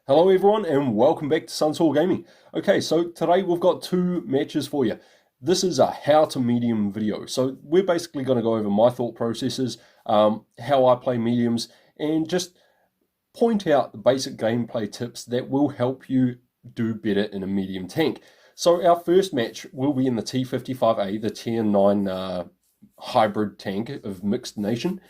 Hello everyone and welcome back to Sunsol Gaming. Okay, so today we've got two matches for you. This is a how to medium video. So we're basically going to go over my thought processes, how I play mediums, and just point out the basic gameplay tips that will help you do better in a medium tank. So our first match will be in the T55A, the Tier 9 hybrid tank of Mixed Nation.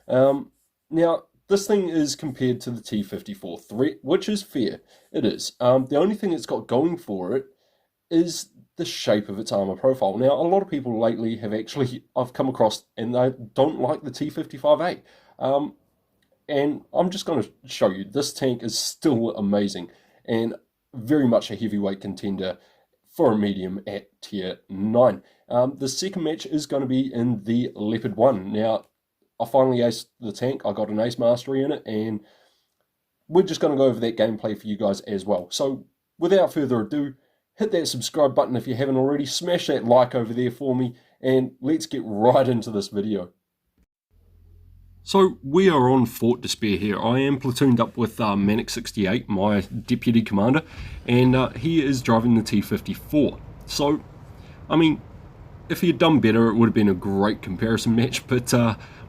Now, this thing is compared to the T54 threat, which is fair. It is. The only thing it's got going for it is the shape of its armor profile. Now, a lot of people lately I've come across, and they don't like the T55A. And I'm just going to show you, this tank is still amazing and very much a heavyweight contender for a medium at Tier 9. The second match is going to be in the Leopard 1. Now, I finally aced the tank. I got an ace mastery in it, and we're just going to go over that gameplay for you guys as well. So without further ado, hit that subscribe button if you haven't already, smash that like over there for me, and let's get right into this video. So we are on Fort Despair here. I am platooned up with Manic68, my deputy commander, and he is driving the T54. So, I mean, if he had done better, it would have been a great comparison match, but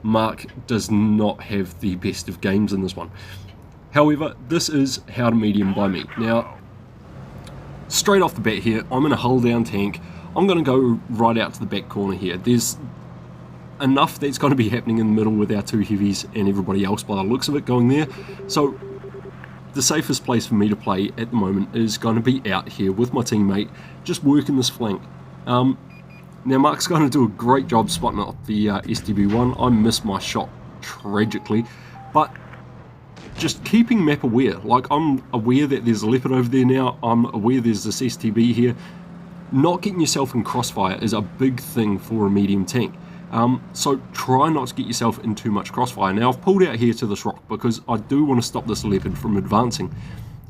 Mark does not have the best of games in this one. However, this is how to medium by me. Now, straight off the bat here, I'm in a hull down tank. I'm going to go right out to the back corner here. There's enough that's going to be happening in the middle with our two heavies and everybody else by the looks of it going there. So the safest place for me to play at the moment is going to be out here with my teammate, just working this flank. Now Mark's going to do a great job spotting up the STB1. I missed my shot tragically, but just keeping map aware. Like, I'm aware that there's a Leopard over there now, I'm aware there's this STB here. Not getting yourself in crossfire is a big thing for a medium tank. So try not to get yourself in too much crossfire. Now I've pulled out here to this rock because I do want to stop this Leopard from advancing.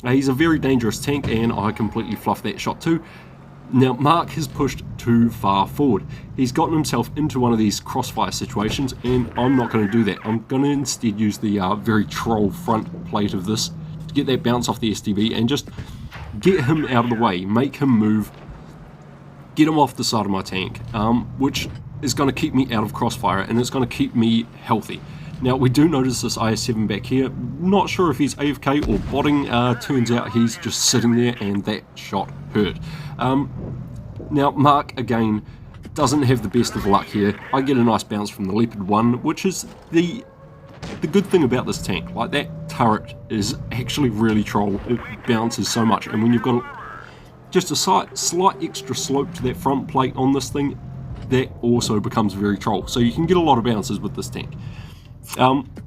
He's a very dangerous tank and I completely fluffed that shot too. Now Mark has pushed too far forward. He's gotten himself into one of these crossfire situations and I'm not going to do that. I'm going to instead use the very troll front plate of this to get that bounce off the STB and just get him out of the way, make him move, get him off the side of my tank, which is going to keep me out of crossfire and it's going to keep me healthy. Now we do notice this IS-7 back here. Not sure if he's AFK or botting. Turns out he's just sitting there and that shot hurt. Now Mark again doesn't have the best of luck here. I get a nice bounce from the Leopard 1, which is the good thing about this tank. Like, that turret is actually really troll. It bounces so much, and when you've got just a slight extra slope to that front plate on this thing, that also becomes very troll. So you can get a lot of bounces with this tank.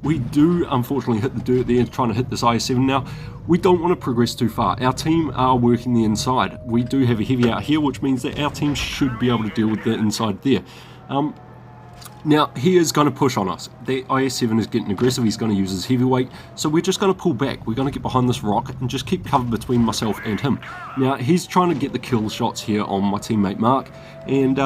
We do unfortunately hit the dirt there trying to hit this IS-7 now. We don't want to progress too far. Our team are working the inside. We do have a heavy out here, which means that our team should be able to deal with the inside there. Now he is going to push on us. The IS-7 is getting aggressive. He's going to use his heavyweight. So we're just going to pull back. We're going to get behind this rock and just keep cover between myself and him. Now he's trying to get the kill shots here on my teammate Mark, and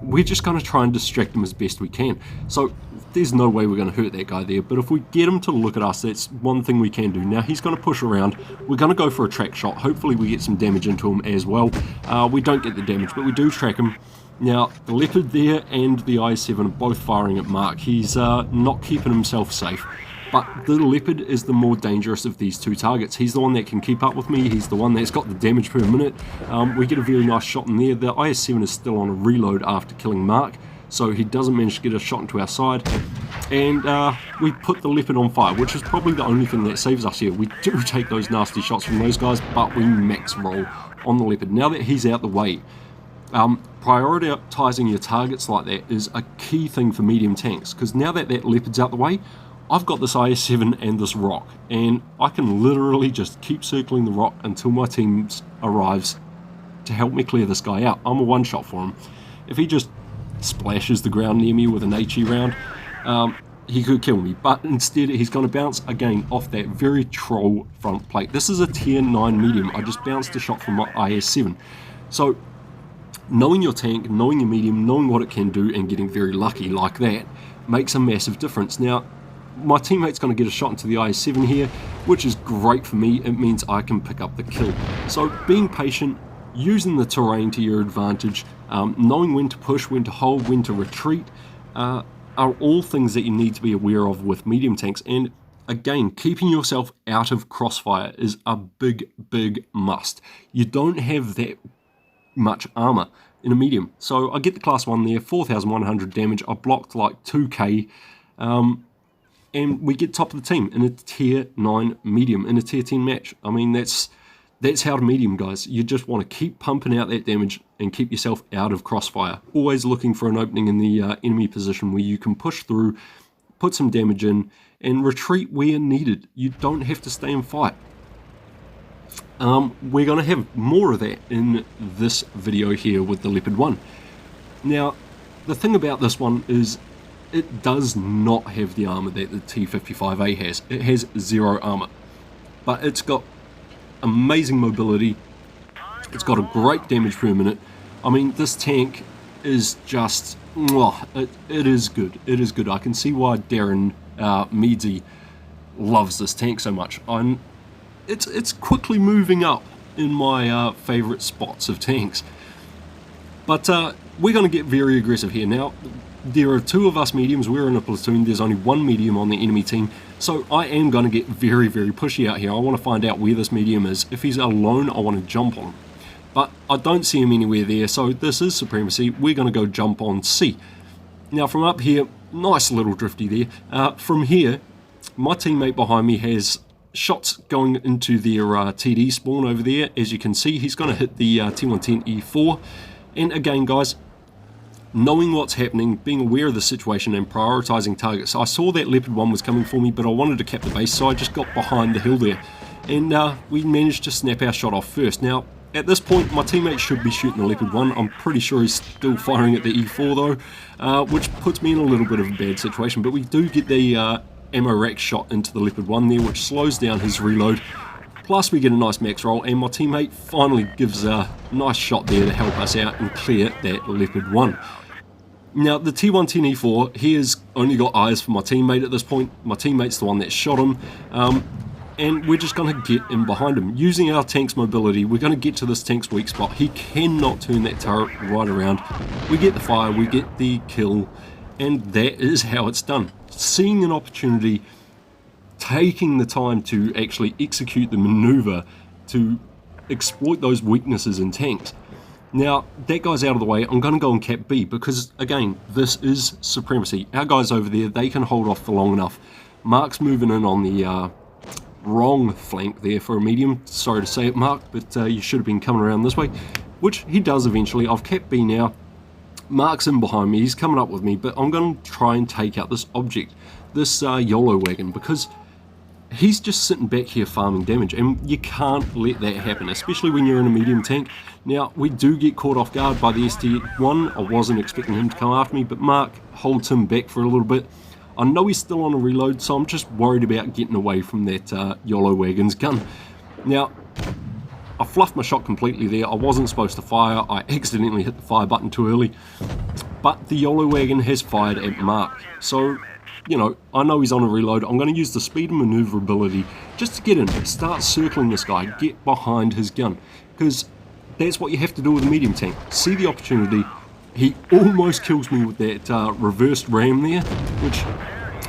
we're just going to try and distract him as best we can. So there's no way we're going to hurt that guy there, but if we get him to look at us, that's one thing we can do. Now he's going to push around. We're going to go for a track shot. Hopefully we get some damage into him as well. We don't get the damage, but we do track him. Now the Leopard there and the IS-7 are both firing at Mark. He's not keeping himself safe, but the Leopard is the more dangerous of these two targets. He's the one that can keep up with me. He's the one that's got the damage per minute. We get a very nice shot in there. The IS-7 is still on a reload after killing Mark, so he doesn't manage to get a shot into our side, and we put the Leopard on fire, which is probably the only thing that saves us here. We do take those nasty shots from those guys, but we max roll on the Leopard. Now that he's out the way, prioritizing your targets like that is a key thing for medium tanks, because now that that Leopard's out the way, I've got this IS-7 and this rock, and I can literally just keep circling the rock until my team arrives to help me clear this guy out. I'm a one-shot for him. If he just splashes the ground near me with an HE round, he could kill me, but instead he's going to bounce again off that very troll front plate. This is a tier 9 medium. I just bounced a shot from my IS-7. So knowing your tank, knowing your medium, knowing what it can do and getting very lucky like that makes a massive difference. Now my teammate's going to get a shot into the IS-7 here, which is great for me. It means I can pick up the kill. So being patient, using the terrain to your advantage, knowing when to push, when to hold, when to retreat, are all things that you need to be aware of with medium tanks. And again, keeping yourself out of crossfire is a big, big must. You don't have that much armor in a medium. So I get the class 1 there, 4,100 damage. I blocked like 2k, and we get top of the team in a tier 9 medium in a tier 10 match. I mean, that's how to medium, guys. You just want to keep pumping out that damage and keep yourself out of crossfire. Always looking for an opening in the enemy position where you can push through, put some damage in, and retreat where needed. You don't have to stay and fight. We're going to have more of that in this video here with the Leopard 1. Now, the thing about this one is it does not have the armor that the T55A has. It has 0 armor, but it's got amazing mobility. It's got a great damage per minute. I mean, this tank is just, it is good. It is good. I can see why Darren Meadsy loves this tank so much. It's quickly moving up in my favorite spots of tanks. But we're going to get very aggressive here. Now, there are 2 of us mediums. We're in a platoon. There's only 1 medium on the enemy team. So I am going to get very, very pushy out here. I want to find out where this medium is. If he's alone, I want to jump on him. But I don't see him anywhere there, so this is supremacy. We're going to go jump on C. Now from up here, nice little drifty there. From here, my teammate behind me has shots going into their TD spawn over there. As you can see, he's going to hit the T110E4. And again, guys, knowing what's happening, being aware of the situation and prioritizing targets. I saw that Leopard 1 was coming for me, but I wanted to cap the base, so I just got behind the hill there. And we managed to snap our shot off first. Now, at this point, my teammate should be shooting the Leopard 1. I'm pretty sure he's still firing at the E4 though, which puts me in a little bit of a bad situation. But we do get the ammo rack shot into the Leopard 1 there, which slows down his reload. Plus we get a nice max roll, and my teammate finally gives a nice shot there to help us out and clear that Leopard 1. Now, the T110E4, he has only got eyes for my teammate at this point. My teammate's the one that shot him. And we're just going to get in behind him. Using our tank's mobility, we're going to get to this tank's weak spot. He cannot turn that turret right around. We get the fire, we get the kill, and that is how it's done. Seeing an opportunity, taking the time to actually execute the maneuver to exploit those weaknesses in tanks. Now, that guy's out of the way. I'm going to go on cap B because, again, this is supremacy. Our guys over there, they can hold off for long enough. Mark's moving in on the wrong flank there for a medium. Sorry to say it, Mark, but you should have been coming around this way, which he does eventually. I've capped B now. Mark's in behind me. He's coming up with me, but I'm going to try and take out this object, this YOLO wagon, because he's just sitting back here farming damage, and you can't let that happen, especially when you're in a medium tank. Now, we do get caught off guard by the ST1. I wasn't expecting him to come after me, but Mark holds him back for a little bit. I know he's still on a reload, so I'm just worried about getting away from that YOLO wagon's gun. Now, I fluffed my shot completely there. I wasn't supposed to fire. I accidentally hit the fire button too early. But the YOLO wagon has fired at Mark. So, you know, I know he's on a reload. I'm going to use the speed and maneuverability just to get in, start circling this guy, get behind his gun. Because that's what you have to do with a medium tank. See the opportunity. He almost kills me with that reversed ram there, which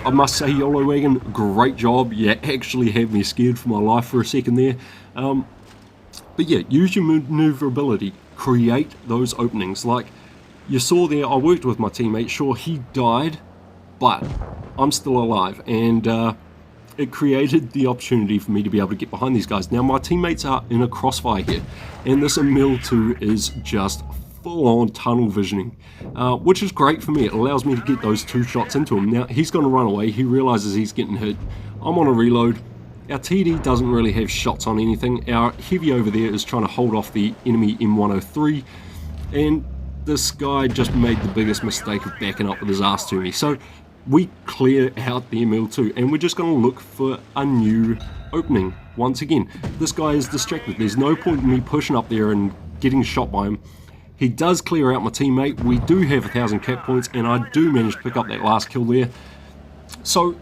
I must say, YOLO wagon, great job. You actually had me scared for my life for a second there. But yeah, use your maneuverability. Create those openings. Like you saw there, I worked with my teammate. Sure, he died, but I'm still alive. And it created the opportunity for me to be able to get behind these guys. Now, my teammates are in a crossfire here. And this EMIL-2 is just full-on tunnel visioning, which is great for me. It allows me to get those 2 shots into him. Now, he's going to run away. He realizes he's getting hit. I'm on a reload. Our TD doesn't really have shots on anything. Our heavy over there is trying to hold off the enemy M103, and this guy just made the biggest mistake of backing up with his ass to me. So we clear out the EMIL-2, and we're just going to look for a new opening. Once again, this guy is distracted. There's no point in me pushing up there and getting shot by him. He does clear out my teammate. We do have 1,000 cap points, and I do manage to pick up that last kill there. So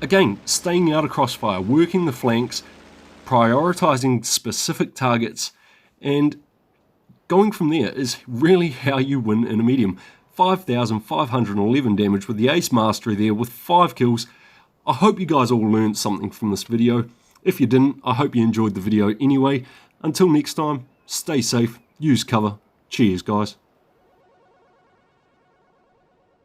Again, staying out of crossfire, working the flanks, prioritizing specific targets, and going from there is really how you win in a medium. 5,511 damage with the Ace Mastery there with 5 kills. I hope you guys all learned something from this video. If you didn't, I hope you enjoyed the video anyway. Until next time, stay safe, use cover. Cheers, guys.